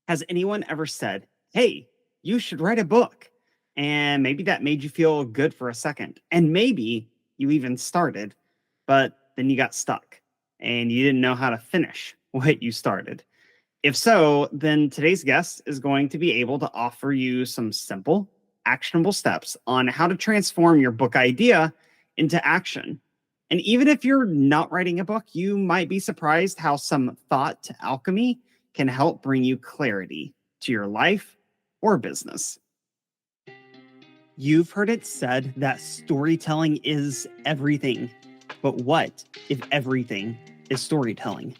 Has anyone ever said, hey, you should write a book? And maybe that made you feel good for a second. And maybe you even started, but then you got stuck and you didn't know how to finish what you started. If so, then today's guest is going to be able to offer you some simple, actionable steps on how to transform your book idea into action. And even if you're not writing a book, you might be surprised how some thought to alchemy can help bring you clarity to your life or business. You've heard it said that storytelling is everything. But what if everything is storytelling?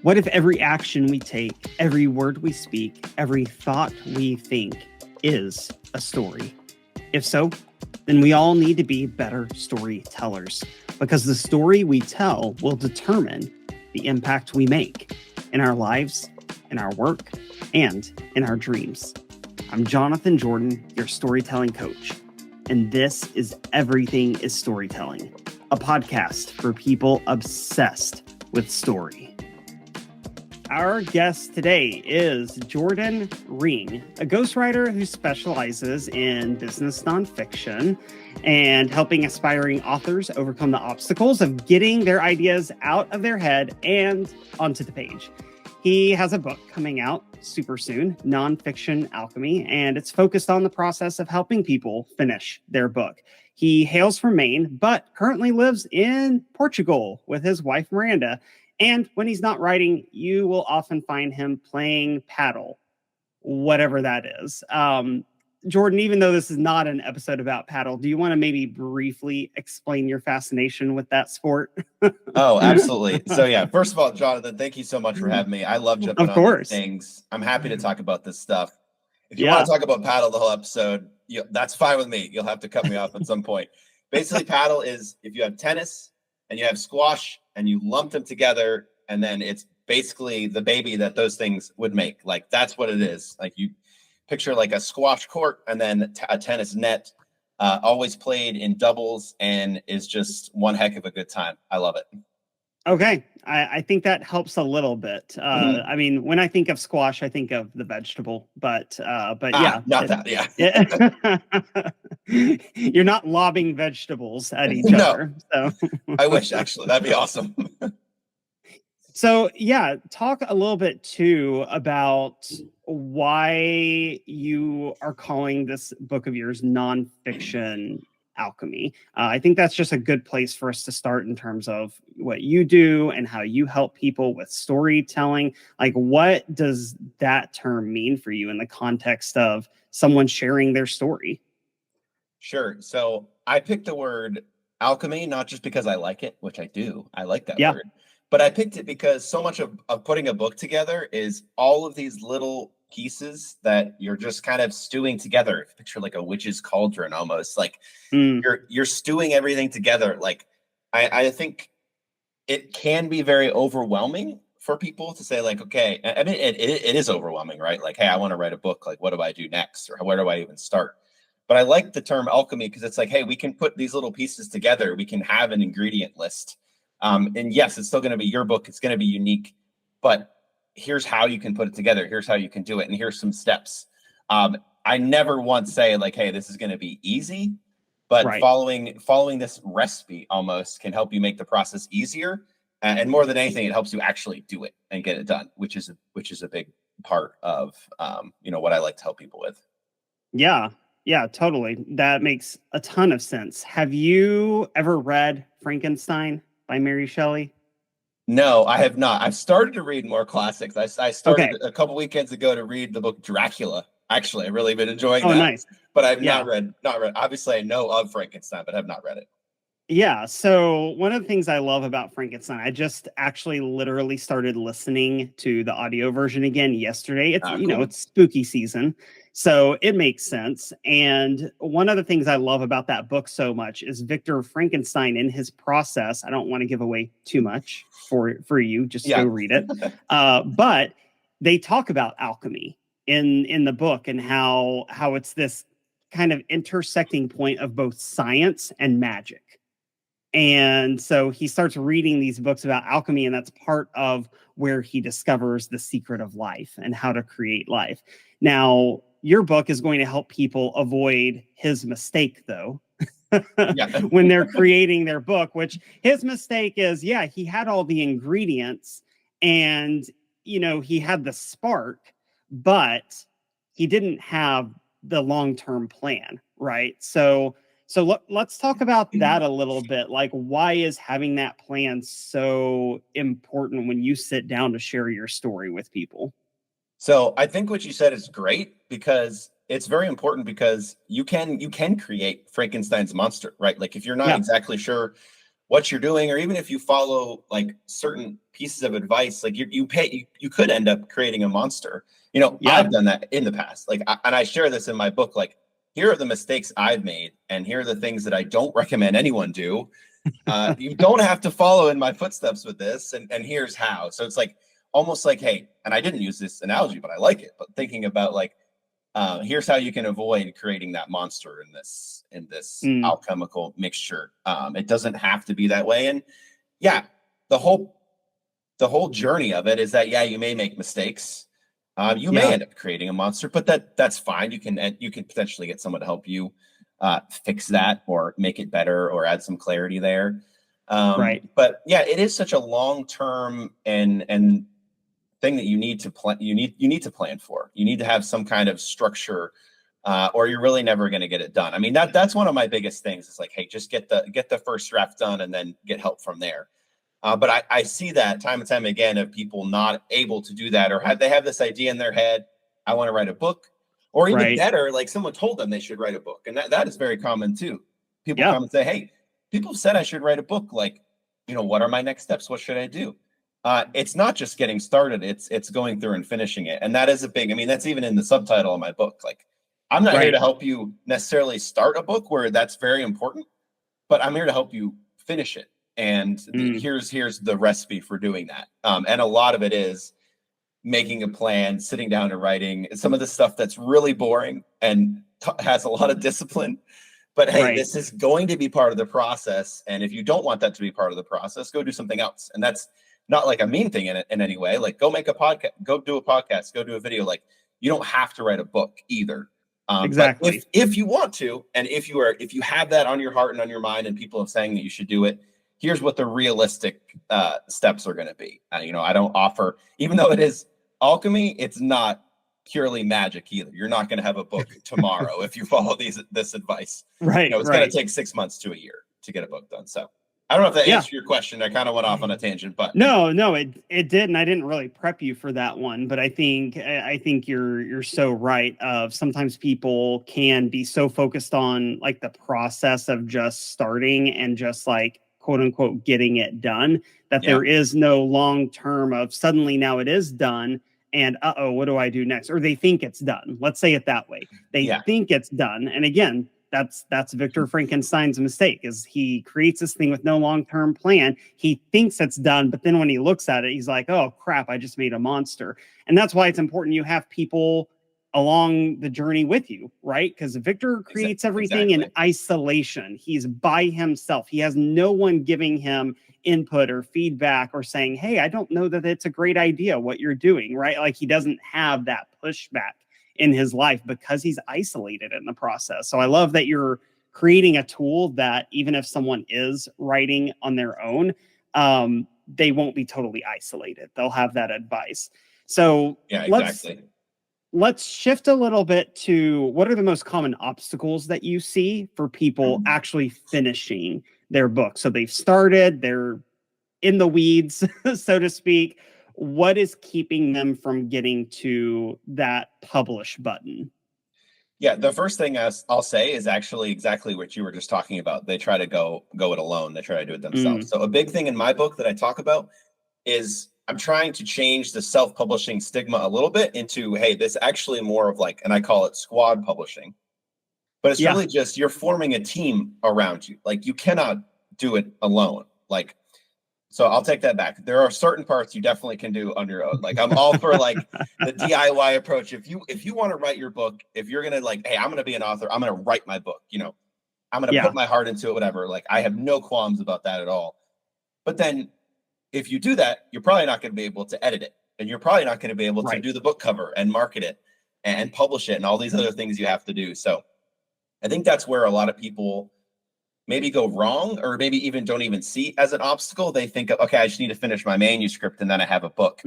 What if every action we take, every word we speak, every thought we think is a story? If so, then we all need to be better storytellers, because the story we tell will determine the impact we make in our lives, in our work, and in our dreams. I'm Jonathan Jordan, your storytelling coach, and this is Everything is Storytelling, a podcast for people obsessed with story. Our guest today is Jordan Ring, a ghostwriter who specializes in business nonfiction and helping aspiring authors overcome the obstacles of getting their ideas out of their head and onto the page. He has a book coming out super soon, Nonfiction Alchemy, and it's focused on the process of helping people finish their book. He hails from Maine, but currently lives in Portugal with his wife, Miranda. And when he's not writing, you will often find him playing paddle, whatever that is. Jordan, even though this is not an episode about paddle, do you want to maybe briefly explain your fascination with that sport? Oh, absolutely. So yeah, first of all, Jonathan, thank you so much for having me. I love jumping on these things. I'm happy to talk about this stuff. If you want to talk about paddle the whole episode, that's fine with me. You'll have to cut me off at some point. Basically, paddle is if you have tennis and you have squash and you lump them together, and then it's basically the baby that those things would make. Like, that's what it is. Like, you picture like a squash court and then a tennis net, always played in doubles, and is just one heck of a good time. I love it. Okay. I think that helps a little bit. I mean, when I think of squash, I think of the vegetable, but yeah. Not that, yeah. You're not lobbing vegetables at each other. So I wish, actually. That'd be awesome. So yeah, talk a little bit too about why you are calling this book of yours Nonfiction Alchemy. I think that's just a good place for us to start in terms of what you do and how you help people with storytelling. Like, what does that term mean for you in the context of someone sharing their story? Sure. So I picked the word alchemy, not just because I like it, which I do. I like that word. But I picked it because so much of putting a book together is all of these little pieces that you're just kind of stewing together. Picture like a witch's cauldron almost. Like you're stewing everything together. Like I think it can be very overwhelming for people to say, like, okay, I mean, it is overwhelming, right? Like, hey, I want to write a book. Like, what do I do next? Or where do I even start? But I like the term alchemy because it's like, hey, we can put these little pieces together. We can have an ingredient list. And yes, it's still going to be your book. It's going to be unique, but here's how you can put it together. Here's how you can do it. And here's some steps. I never once say like, hey, this is going to be easy, but following this recipe almost can help you make the process easier. And more than anything, it helps you actually do it and get it done, which is a big part of, what I like to help people with. Yeah, totally. That makes a ton of sense. Have you ever read Frankenstein by Mary Shelley? No, I have not. I've started to read more classics. I started a couple weekends ago to read the book Dracula. Actually, I've really been enjoying that. Nice. But I've not read. Obviously, I know of Frankenstein, but have not read it. Yeah. So one of the things I love about Frankenstein, I just actually literally started listening to the audio version again yesterday. It's cool. It's spooky season, so it makes sense. And one of the things I love about that book so much is Victor Frankenstein in his process. I don't want to give away too much for you. Just go read it. But they talk about alchemy in the book and how it's this kind of intersecting point of both science and magic. And so he starts reading these books about alchemy, and that's part of where he discovers the secret of life and how to create life. Now, your book is going to help people avoid his mistake, though, Yeah. when they're creating their book, which his mistake is, yeah, he had all the ingredients and, he had the spark, but he didn't have the long-term plan, right? So let's talk about that a little bit. Like, why is having that plan so important when you sit down to share your story with people? So I think what you said is great because it's very important because you can create Frankenstein's monster, right? Like if you're not Yeah, exactly sure what you're doing, or even if you follow like certain pieces of advice, like you could end up creating a monster. yeah, I've done that in the past. And I share this in my book. Like, here are the mistakes I've made, and here are the things that I don't recommend anyone do. You don't have to follow in my footsteps with this, and here's how. So it's like almost like, hey, and I didn't use this analogy, but I like it. But thinking about like, here's how you can avoid creating that monster in this mm, alchemical mixture. It doesn't have to be that way. And yeah, the whole journey of it is that, yeah, you may make mistakes. You may yeah, end up creating a monster, but that's fine. You can potentially get someone to help you fix that or make it better or add some clarity there. right, But yeah, it is such a long term and thing that you need to plan. You need to plan for. You need to have some kind of structure, or you're really never going to get it done. I mean, that's one of my biggest things. Is like, hey, just get the first draft done and then get help from there. But I see that time and time again of people not able to do that, or they have this idea in their head, I want to write a book, or even right. better, like someone told them they should write a book, and that is very common too. People Yeah, come and say, hey, people have said I should write a book. Like, what are my next steps? What should I do? It's not just getting started; it's going through and finishing it, and that is a big. I mean, that's even in the subtitle of my book. Like, I'm not here to right. help you necessarily start a book where that's very important, but I'm here to help you finish it. And Mm, here's the recipe for doing that. And a lot of it is making a plan, sitting down and writing some of the stuff that's really boring and has a lot of discipline. But hey, right. this is going to be part of the process. And if you don't want that to be part of the process, go do something else. And that's not like a mean thing in any way. Like, go make a podcast, go do a podcast, go do a video. Like, you don't have to write a book either. But if Exactly. if you want to, and if you have that on your heart and on your mind, and people are saying that you should do it, here's what the realistic steps are going to be. I don't offer, even though it is alchemy, it's not purely magic either. You're not going to have a book tomorrow if you follow this advice. Right, It's going to right. take 6 months to a year to get a book done. So I don't know if that Yeah. answered your question. I kind of went off on a tangent, but No, no, it did, and I didn't really prep you for that one, but I think you're so right. Of sometimes people can be so focused on like the process of just starting and just like quote unquote getting it done that yeah, there is no long term of suddenly now it is done and what do I do next? Or they think it's done. Let's say it that way. They yeah, think it's done, and again, that's Victor Frankenstein's mistake. Is he creates this thing with no long-term plan. He thinks it's done, but then when he looks at it, he's like, oh crap, I just made a monster. And that's why it's important you have people along the journey with you, right? Because Victor creates everything in exactly, isolation. He's by himself. He has no one giving him input or feedback or saying, hey, I don't know that it's a great idea what you're doing, right? Like, he doesn't have that pushback in his life because he's isolated in the process. So I love that you're creating a tool that even if someone is writing on their own, they won't be totally isolated. They'll have that advice. So yeah, let's exactly. let's shift a little bit to what are the most common obstacles that you see for people actually finishing their book. So they've started, they're in the weeds, so to speak. What is keeping them from getting to that publish button? Yeah, the first thing I'll say is actually exactly what you were just talking about. They try to go it alone. They try to do it themselves. Mm, So a big thing in my book that I talk about is I'm trying to change the self-publishing stigma a little bit into, hey, this actually more of like, and I call it squad publishing, but it's yeah. really just you're forming a team around you. Like, you cannot do it alone. Like, so I'll take that back. There are certain parts you definitely can do on your own. Like, I'm all for like the DIY approach. If you want to write your book, if you're gonna like, hey, I'm gonna be an author, I'm gonna write my book. I'm going to put my heart into it, whatever. Like, I have no qualms about that at all. But then if you do that, you're probably not going to be able to edit it. And you're probably not going to be able to do the book cover and market it and publish it and all these other things you have to do. So I think that's where a lot of people maybe go wrong, or maybe even don't even see as an obstacle. They think, okay, I just need to finish my manuscript and then I have a book.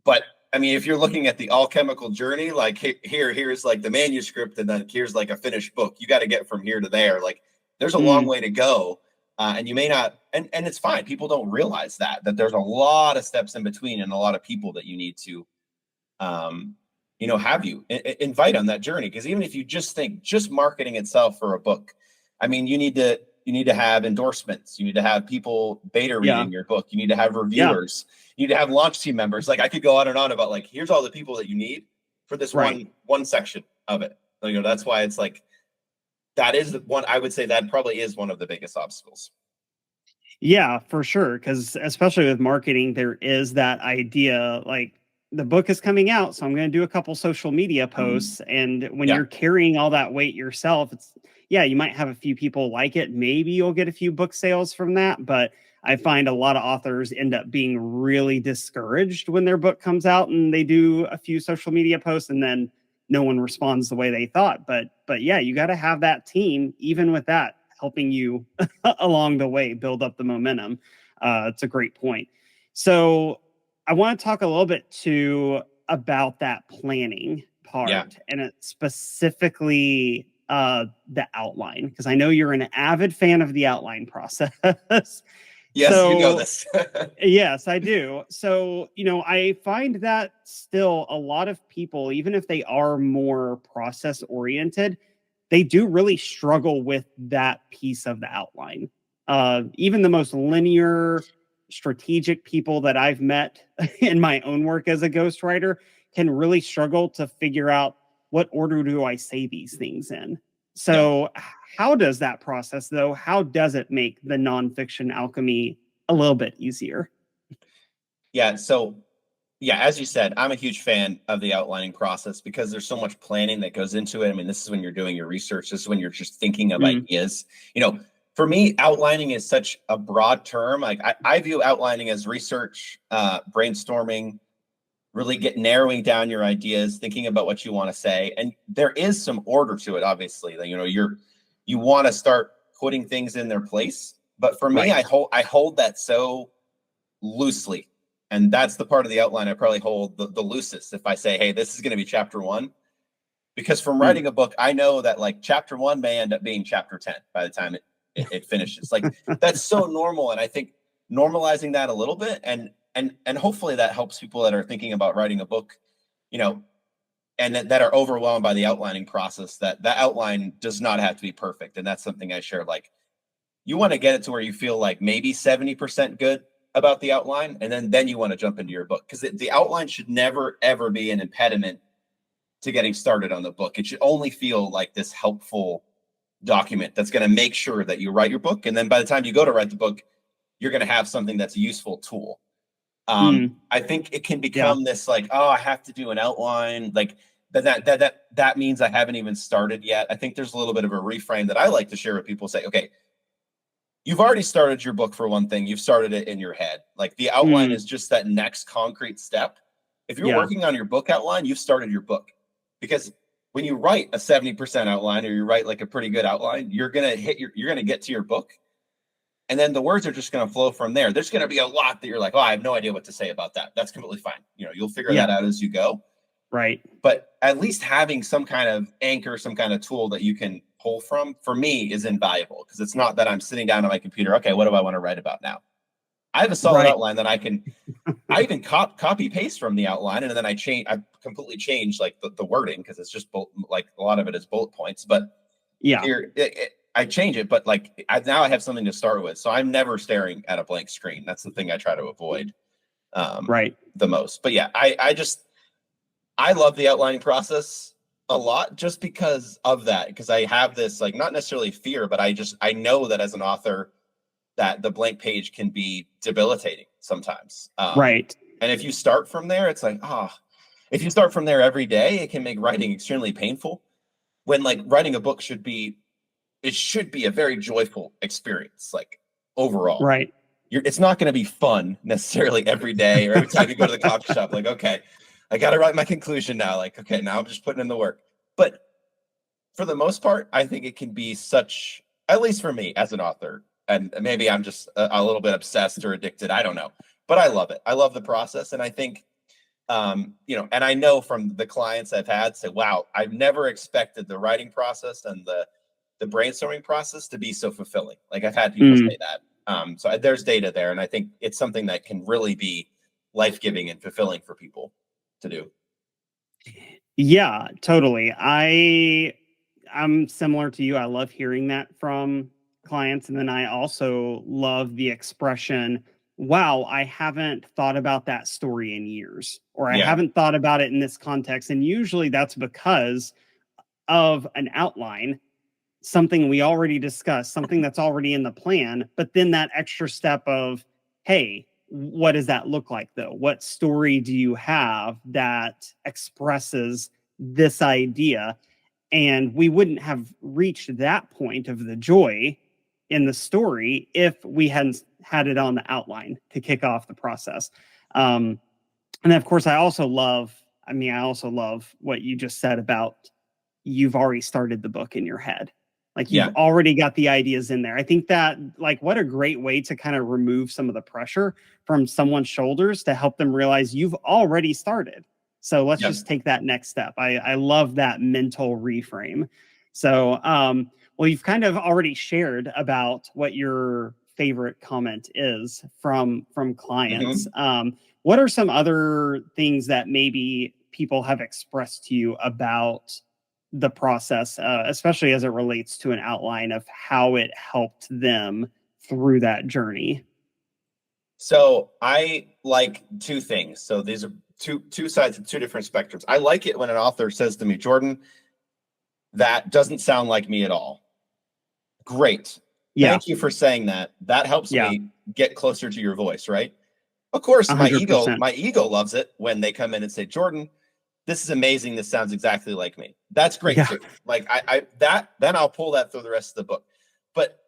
But I mean, if you're looking at the alchemical journey, like here's like the manuscript, and then here's like a finished book. You got to get from here to there. Like, there's a long way to go. And you may not, and it's fine. People don't realize that there's a lot of steps in between and a lot of people that you need to, have you invite on that journey. Because even if you just think just marketing itself for a book, I mean, you need to have endorsements. You need to have people beta reading your book. You need to have reviewers. You need to have launch team members. Like, I could go on and on about, like, here's all the people that you need for this one section of it. That's why it's like, that is the one, I would say that probably is one of the biggest obstacles. Yeah, for sure. Because especially with marketing, there is that idea, like, the book is coming out, so I'm going to do a couple social media posts. And when you're carrying all that weight yourself, you might have a few people like it. Maybe you'll get a few book sales from that. But I find a lot of authors end up being really discouraged when their book comes out and they do a few social media posts and then no one responds the way they thought. But yeah, you got to have that team, even with that, helping you along the way, build up the momentum. It's a great point. So I want to talk a little bit too about that planning part, and it specifically the outline, because I know you're an avid fan of the outline process. Yes, so, you know this. Yes, I do. So, I find that still a lot of people, even if they are more process oriented, they do really struggle with that piece of the outline. Even the most linear, strategic people that I've met in my own work as a ghostwriter can really struggle to figure out, what order do I say these things in? So how does that process, though, how does it make the nonfiction alchemy a little bit easier? Yeah. So, as you said, I'm a huge fan of the outlining process because there's so much planning that goes into it. I mean, this is when you're doing your research. This is when you're just thinking of ideas. For me, outlining is such a broad term. Like, I view outlining as research, brainstorming, really narrowing down your ideas, thinking about what you want to say. And there is some order to it, obviously. You want to start putting things in their place. But for me, I hold that so loosely. And that's the part of the outline I probably hold the loosest. If I say, hey, this is going to be chapter 1, because from writing a book, I know that, like, chapter 1 may end up being chapter 10 by the time it finishes. Like, that's so normal. And I think normalizing that a little bit, and hopefully that helps people that are thinking about writing a book, and that are overwhelmed by the outlining process, that outline does not have to be perfect. And that's something I share. Like, you want to get it to where you feel like maybe 70% good about the outline, and then you want to jump into your book, because the outline should never ever be an impediment to getting started on the book. It should only feel like this helpful document that's going to make sure that you write your book, and then by the time you go to write the book, you're going to have something that's a useful tool. I think it can become this, like, oh, I have to do an outline, like that means I haven't even started yet. I think there's a little bit of a reframe that I like to share with people. Say, okay, you've already started your book. For one thing, you've started it in your head. Like, the outline is just that next concrete step. If you're working on your book outline, you've started your book. Because when you write a 70% outline, or you write like a pretty good outline, you're going to get to your book. And then the words are just going to flow from there. There's going to be a lot that you're like, oh, I have no idea what to say about that. That's completely fine. You'll figure that out as you go. Right. But at least having some kind of anchor, some kind of tool that you can pull from, for me, is invaluable, because it's not that I'm sitting down on my computer. Okay, what do I want to write about now? I have a solid outline that I can, I even copy paste from the outline. And then I completely change, like, the wording, because it's just like a lot of it is bullet points, but I change it. But like, now I have something to start with. So I'm never staring at a blank screen. That's the thing I try to avoid the most. But yeah, I love the outlining process a lot, just because of that, because I have this, like, not necessarily fear, but I know that as an author, that the blank page can be debilitating sometimes. And if you start from there, it's like, if you start from there every day, it can make writing extremely painful, when, like, writing a book should be it should be a very joyful experience, like overall. Right. It's not going to be fun necessarily every day or every time you go to the coffee shop. Like, okay, I got to write my conclusion now. Like, okay, now I'm just putting in the work. But for the most part, I think it can be such, at least for me as an author, and maybe I'm just a little bit obsessed or addicted. I don't know, but I love it. I love the process. And I think, and I know from the clients I've had say, wow, I've never expected the writing process and the brainstorming process to be so fulfilling. Like I've had people say that. So there's data there. And I think it's something that can really be life-giving and fulfilling for people to do. Yeah, totally. I'm similar to you. I love hearing that from clients. And then I also love the expression, wow, I haven't thought about that story in years, or I haven't thought about it in this context. And usually that's because of an outline, something we already discussed, something that's already in the plan, but then that extra step of, hey, what does that look like though? What story do you have that expresses this idea? And we wouldn't have reached that point of the joy in the story if we hadn't had it on the outline to kick off the process. And then of course, I also love what you just said about you've already started the book in your head. Like you've already got the ideas in there. I think that like what a great way to kind of remove some of the pressure from someone's shoulders to help them realize you've already started. So let's just take that next step. I love that mental reframe. So, well, you've kind of already shared about what your favorite comment is from clients. What are some other things that maybe people have expressed to you about the process, especially as it relates to an outline of how it helped them through that journey? So I like two things. So these are two sides of two different spectrums. I like it when an author says to me, Jordan, that doesn't sound like me at all. Great. Thank you for saying that. That helps me get closer to your voice, right? Of course, 100%. my ego loves it when they come in and say, Jordan, this is amazing. This sounds exactly like me. That's great too. Like then I'll pull that through the rest of the book. But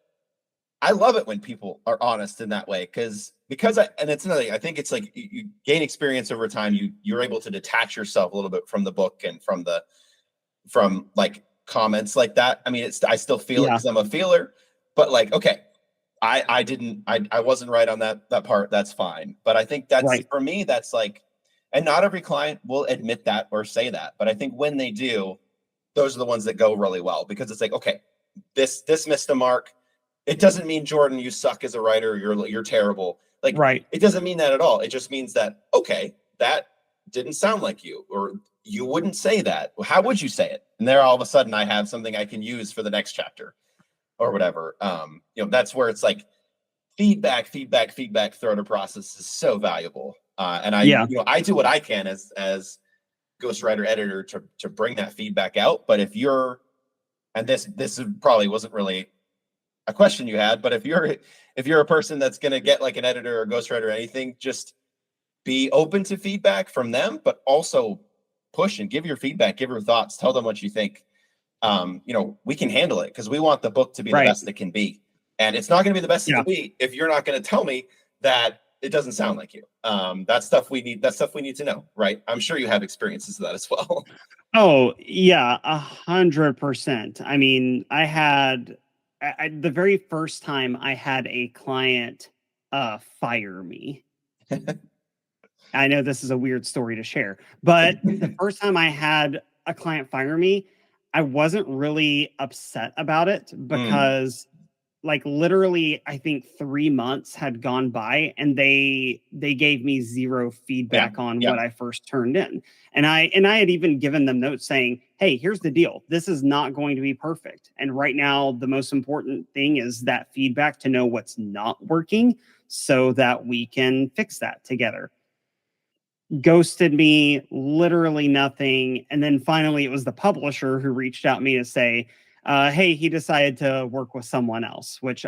I love it when people are honest in that way because and it's another thing. I think it's like you gain experience over time. You're able to detach yourself a little bit from the book and from like comments like that. I mean, I still feel it because I'm a feeler, but like, okay, I wasn't right on that part. That's fine. But I think that's for me, that's like, and not every client will admit that or say that. But I think when they do, those are the ones that go really well because it's like, okay, this missed a mark. It doesn't mean, Jordan, you suck as a writer. You're terrible. Like, it doesn't mean that at all. It just means that, okay, that didn't sound like you, or you wouldn't say that. How would you say it? And there all of a sudden I have something I can use for the next chapter or whatever. That's where it's like feedback throughout a process is so valuable. And I do what I can as ghostwriter editor to bring that feedback out. But if you're, and this probably wasn't really a question you had, but if you're a person that's going to get like an editor or ghostwriter or anything, just be open to feedback from them, but also push and give your feedback, give your thoughts, tell them what you think. We can handle it because we want the book to be the best it can be. And it's not going to be the best it can be if you're not going to tell me that it doesn't sound like you. That's stuff we need to know, right? I'm sure you have experiences of that as well. Oh yeah, 100%. I mean, I had the very first time I had a client fire me. I know this is a weird story to share, but the first time I had a client fire me, I wasn't really upset about it because like literally I think 3 months had gone by and they gave me zero feedback on what I first turned in. And I had even given them notes saying, hey, here's the deal. This is not going to be perfect. And right now, the most important thing is that feedback to know what's not working so that we can fix that together. Ghosted me, literally nothing. And then finally, it was the publisher who reached out to me to say, hey, he decided to work with someone else, which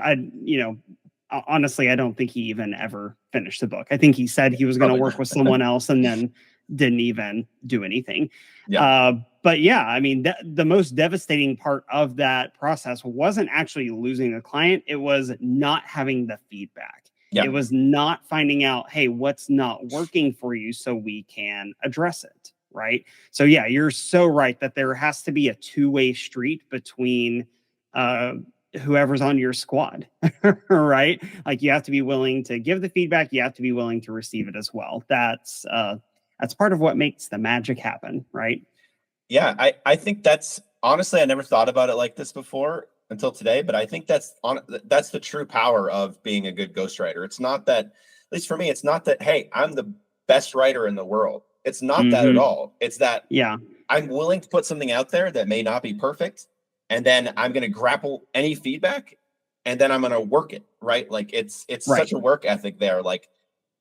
honestly, I don't think he even ever finished the book. I think he said he was going to work with someone else and then didn't even do anything. Yeah. But yeah, I mean, the most devastating part of that process wasn't actually losing a client. It was not having the feedback. Yeah. It was not finding out, hey, what's not working for you so we can address it. Right. So yeah, you're so right that there has to be a two-way street between whoever's on your squad, right? Like you have to be willing to give the feedback. You have to be willing to receive it as well. That's part of what makes the magic happen, right? Yeah, I think that's honestly, I never thought about it like this before until today, but I think that's the true power of being a good ghostwriter. It's not that, at least for me, it's not that, hey, I'm the best writer in the world. It's not that at all. It's that Yeah. I'm willing to put something out there that may not be perfect, and then I'm going to grapple any feedback, and then I'm going to work it, right? Like it's Right. such a work ethic there. Like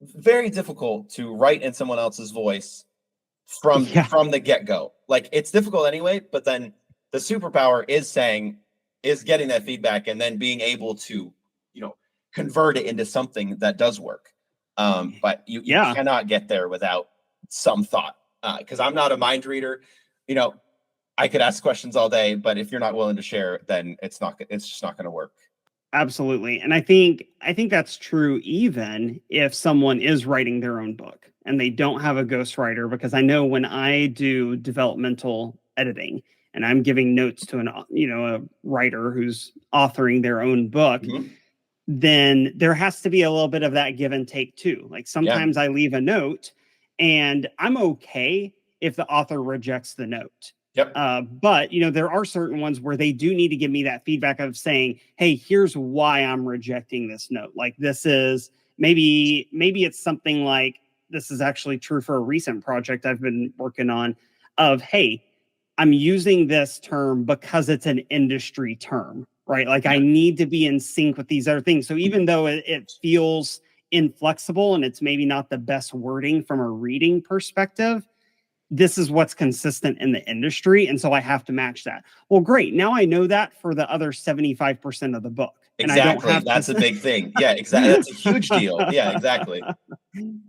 very difficult to write in someone else's voice from the get-go. Like it's difficult anyway, but then the superpower is getting that feedback and then being able to, convert it into something that does work. But you cannot get there without some thought. Because I'm not a mind reader. I could ask questions all day, but if you're not willing to share, then it's just not going to work. Absolutely. And I think that's true even if someone is writing their own book and they don't have a ghostwriter, because I know when I do developmental editing and I'm giving notes to a writer who's authoring their own book, then there has to be a little bit of that give and take too. Like sometimes I leave a note and I'm okay if the author rejects the note. Yep. But there are certain ones where they do need to give me that feedback of saying, hey, here's why I'm rejecting this note. Like this is maybe it's something like, this is actually true for a recent project I've been working on of, hey, I'm using this term because it's an industry term, right? Like I need to be in sync with these other things. So even though it feels inflexible and it's maybe not the best wording from a reading perspective, this is what's consistent in the industry. And so I have to match that. Well, great. Now I know that for the other 75% of the book. Exactly. And I don't have That's a big thing. Yeah, exactly. That's a huge deal. Yeah, exactly.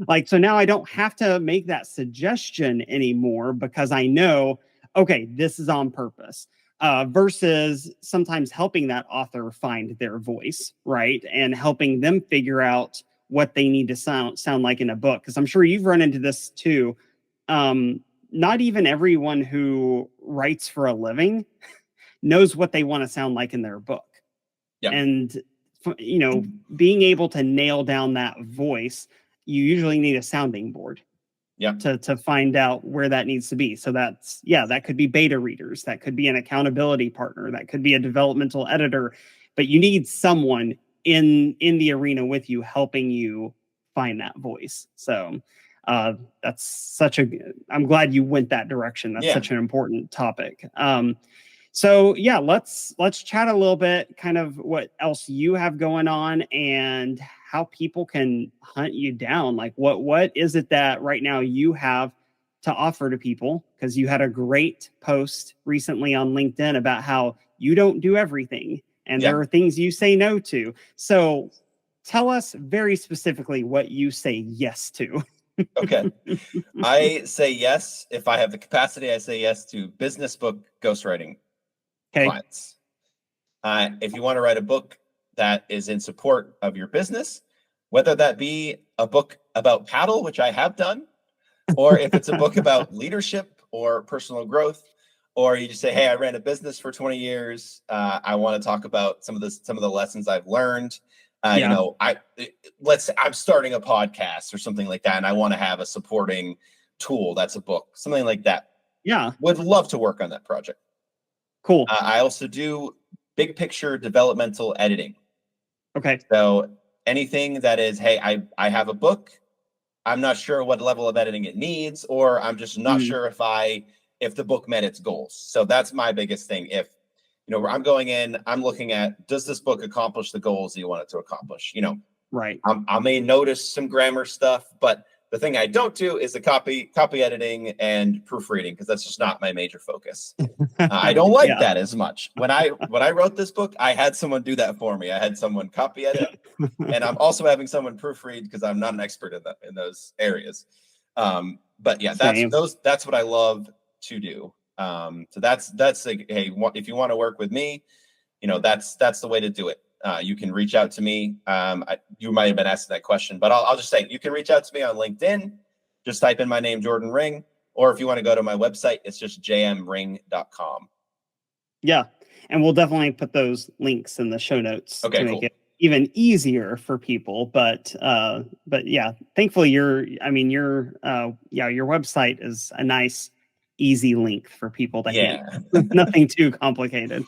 Like, so now I don't have to make that suggestion anymore because I know, okay, this is on purpose. Versus sometimes helping that author find their voice, right? And helping them figure out what they need to sound like in a book. Because I'm sure you've run into this too. Not even everyone who writes for a living knows what they want to sound like in their book. Yeah. And, being able to nail down that voice, you usually need a sounding board. Yeah. To find out where that needs to be. So that could be beta readers. That could be an accountability partner. That could be a developmental editor. But you need someone in the arena with you, helping you find that voice. So that's I'm glad you went that direction. That's such an important topic. So yeah, let's chat a little bit, kind of what else you have going on and how people can hunt you down. Like what is it that right now you have to offer to people? Because you had a great post recently on LinkedIn about how you don't do everything and there are things you say no to. So tell us very specifically what you say yes to. Okay. I say yes. If I have the capacity, I say yes to business book ghostwriting clients. If you want to write a book that is in support of your business, whether that be a book about paddle, which I have done, or if it's a book about leadership or personal growth, or you just say, hey, I ran a business for 20 years. I want to talk about some of the lessons I've learned. I'm starting a podcast or something like that, and I want to have a supporting tool that's a book, something like that. Yeah. Would love to work on that project. Cool. I also do big picture developmental editing. Okay. So anything that is, hey, I have a book. I'm not sure what level of editing it needs, or I'm just not sure if the book met its goals. So that's my biggest thing. If I'm going in, I'm looking at, does this book accomplish the goals you want it to accomplish? Right. I may notice some grammar stuff, but the thing I don't do is the copy editing and proofreading, because that's just not my major focus. I don't like that as much. When I wrote this book, I had someone do that for me. I had someone copy edit, and I'm also having someone proofread because I'm not an expert in those areas. But yeah, Same. that's what I love to do. So that's like, hey, if you want to work with me, that's the way to do it. You can reach out to me. You might have been asked that question, but I'll just say you can reach out to me on LinkedIn. Just type in my name, Jordan Ring, or if you want to go to my website, it's just jmring.com. Yeah. And we'll definitely put those links in the show notes to make it even easier for people. But yeah, thankfully your website is a nice, easy link for people to hit. Nothing too complicated.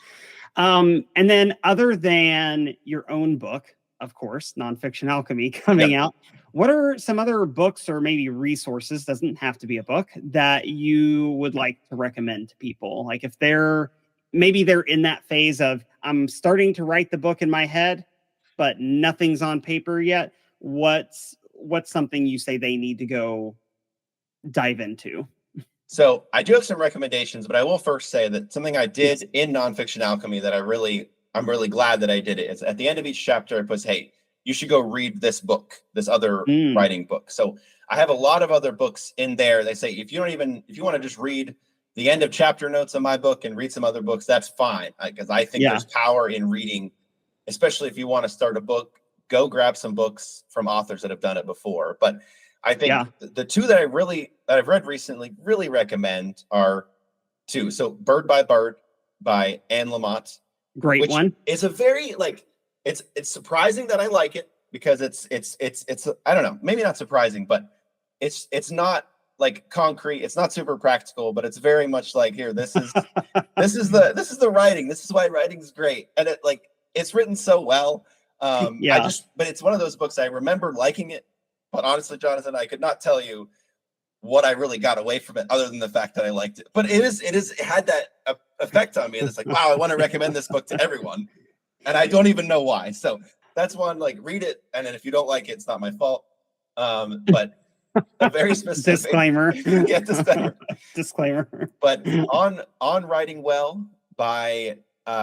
And then other than your own book, of course, Nonfiction Alchemy coming out, what are some other books or maybe resources, doesn't have to be a book, that you would like to recommend to people? Like if they're in that phase of, I'm starting to write the book in my head, but nothing's on paper yet. What's something you say they need to go dive into? So I do have some recommendations, but I will first say that something I did in Nonfiction Alchemy that I'm really glad that I did it is at the end of each chapter, it was, hey, you should go read this book, this other writing book. So I have a lot of other books in there. They say, if you want to just read the end of chapter notes of my book and read some other books, that's fine. Because I think there's power in reading, especially if you want to start a book, go grab some books from authors that have done it before. But I think the two that I've read recently really recommend are two. So Bird by Bird by Anne Lamott. Great one. It's a very it's surprising that I like it because it's I don't know, maybe not surprising, but it's not like concrete, it's not super practical, but it's very much like, here, this is the writing. This is why writing's great. And it's written so well. But it's one of those books I remember liking it. But honestly, Jonathan, I could not tell you what I really got away from it other than the fact that I liked it. But it had that effect on me. And it's like, wow, I want to recommend this book to everyone. And I don't even know why. So that's one, read it. And then if you don't like it, it's not my fault. But a very specific disclaimer. Disclaimer. But on Writing Well by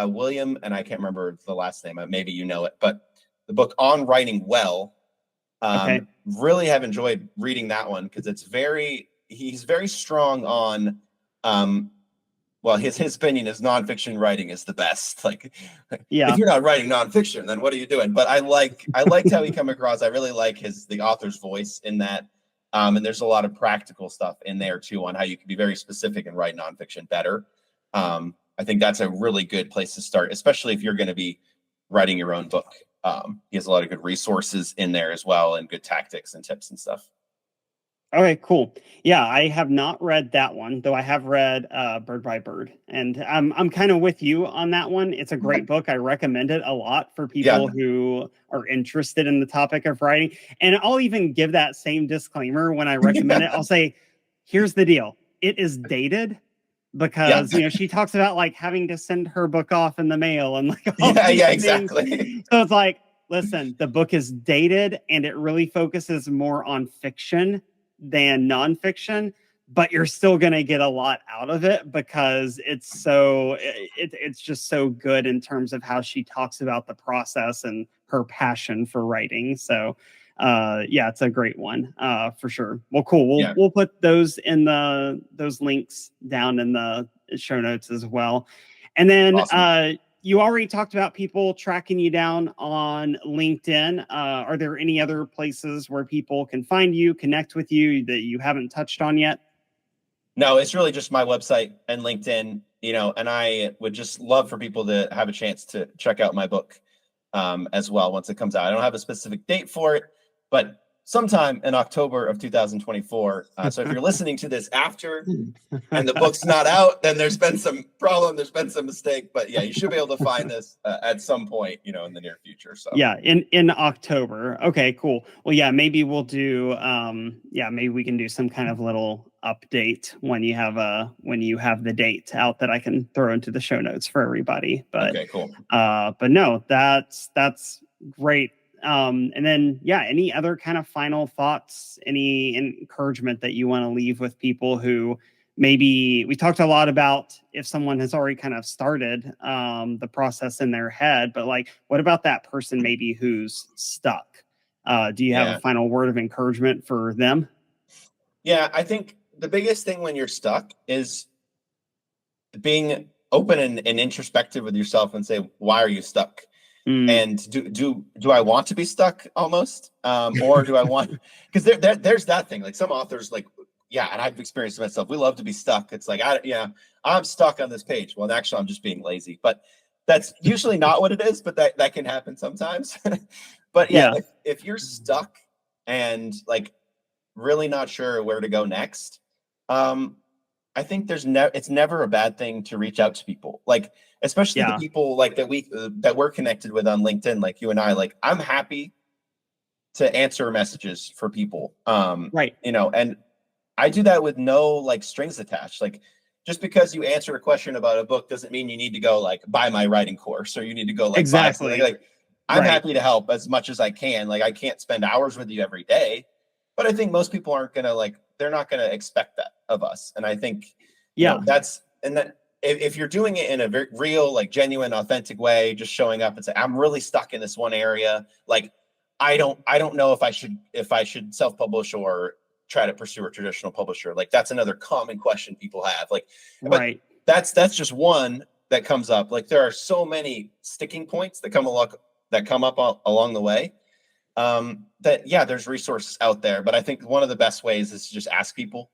William, and I can't remember the last name. Maybe you know it, but the book On Writing Well. Really have enjoyed reading that one because he's very strong on his opinion is nonfiction writing is the best. If you're not writing nonfiction, then what are you doing? But I liked how he come across. I really like the author's voice in that. And there's a lot of practical stuff in there too on how you can be very specific and write nonfiction better. I think that's a really good place to start, especially if you're going to be writing your own book. He has a lot of good resources in there as well and good tactics and tips and stuff. Okay, cool. Yeah, I have not read that one, though I have read Bird by Bird. And I'm kind of with you on that one. It's a great book. I recommend it a lot for people who are interested in the topic of writing. And I'll even give that same disclaimer when I recommend it. I'll say, here's the deal. It is dated because, she talks about having to send her book off in the mail and exactly. So it's listen, the book is dated and it really focuses more on fiction than nonfiction, but you're still going to get a lot out of it because it's just so good in terms of how she talks about the process and her passion for writing. So it's a great one for sure. Well, cool. We'll put those in those links down in the show notes as well. And then awesome. You already talked about people tracking you down on LinkedIn. Are there any other places where people can find you, connect with you that you haven't touched on yet? No, it's really just my website and LinkedIn, and I would just love for people to have a chance to check out my book as well once it comes out. I don't have a specific date for it, but sometime in October of 2024. So if you're listening to this after and the book's not out, then there's been some problem. There's been some mistake. But yeah, you should be able to find this at some point, in the near future. So yeah, in October. Okay, cool. Well, yeah, maybe we'll do. Maybe we can do some kind of little update when you have the date out that I can throw into the show notes for everybody. But okay, cool. But no, that's great. And then, any other kind of final thoughts, any encouragement that you want to leave with people who maybe we talked a lot about if someone has already kind of started the process in their head, but what about that person maybe who's stuck? Do you have a final word of encouragement for them? Yeah, I think the biggest thing when you're stuck is being open and introspective with yourself and say, why are you stuck? And do I want to be stuck almost? Or do I want, because there's that thing, like some authors, like, yeah, and I've experienced it myself. We love to be stuck. It's like, I'm stuck on this page. Well, actually, I'm just being lazy, but that's usually not what it is, but that can happen sometimes. But yeah, if you're stuck and like really not sure where to go next, I think it's never a bad thing to reach out to people, like especially the people like that we're connected with on LinkedIn, like you and I. Like, I'm happy to answer messages for people, right? And I do that with no like strings attached. Like, just because you answer a question about a book doesn't mean you need to go like buy my writing course, or you need to go like buy something. Like I'm happy to help as much as I can. Like, I can't spend hours with you every day, but I think most people aren't gonna they're not gonna expect that of us. And I think if you're doing it in a very real, like genuine, authentic way, just showing up and say, I'm really stuck in this one area. Like, I don't know if I should self-publish or try to pursue a traditional publisher. Like, that's another common question people have. Like, but that's just one that comes up. Like, there are so many sticking points that come up along the way. There's resources out there, but I think one of the best ways is to just ask people,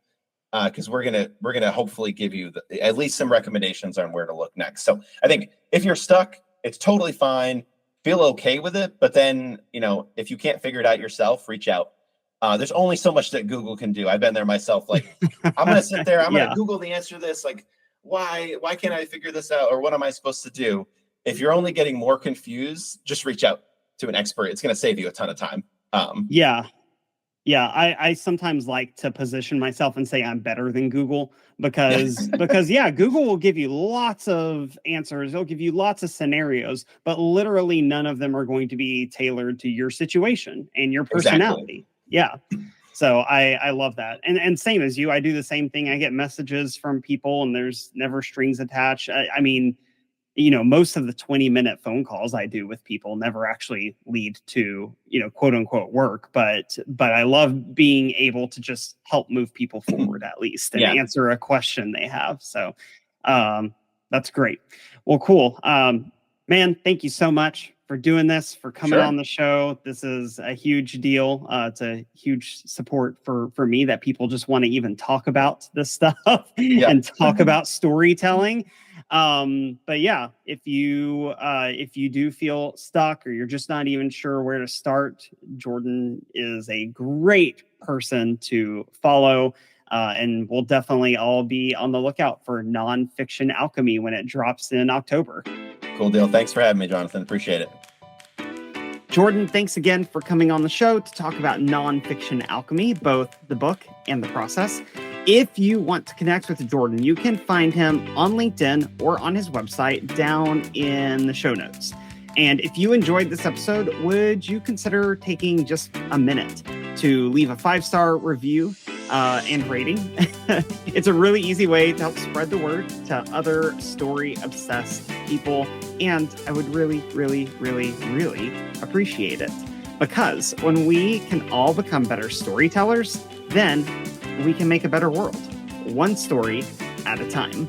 because we're gonna hopefully give you at least some recommendations on where to look next. So I think if you're stuck, it's totally fine. Feel okay with it, but then if you can't figure it out yourself, reach out. There's only so much that Google can do. I've been there myself. Like, I'm gonna sit there, I'm gonna Google the answer to this. Like, why can't I figure this out, or what am I supposed to do? If you're only getting more confused, just reach out to an expert. It's going to save you a ton of time. I sometimes like to position myself and say I'm better than Google because Google will give you lots of answers. They'll give you lots of scenarios, but literally none of them are going to be tailored to your situation and your personality. Exactly. So I love that. And same as you, I do the same thing. I get messages from people and there's never strings attached. I mean, most of the 20-minute phone calls I do with people never actually lead to, quote unquote work, but I love being able to just help move people forward at least and answer a question they have. So that's great. Well, cool. Man, thank you so much for doing this, for coming on the show. This is a huge deal. It's a huge support for me that people just want to even talk about this stuff and talk about storytelling. But yeah, if you do feel stuck or you're just not even sure where to start, Jordan is a great person to follow. And we'll definitely all be on the lookout for Nonfiction Alchemy when it drops in October. Cool deal. Thanks for having me, Jonathan. Appreciate it. Jordan, thanks again for coming on the show to talk about Nonfiction Alchemy, both the book and the process. If you want to connect with Jordan, you can find him on LinkedIn or on his website down in the show notes. And if you enjoyed this episode, would you consider taking just a minute to leave a 5-star review and rating? It's a really easy way to help spread the word to other story-obsessed people. And I would really, really, really, really appreciate it. Because when we can all become better storytellers, then we can make a better world, one story at a time.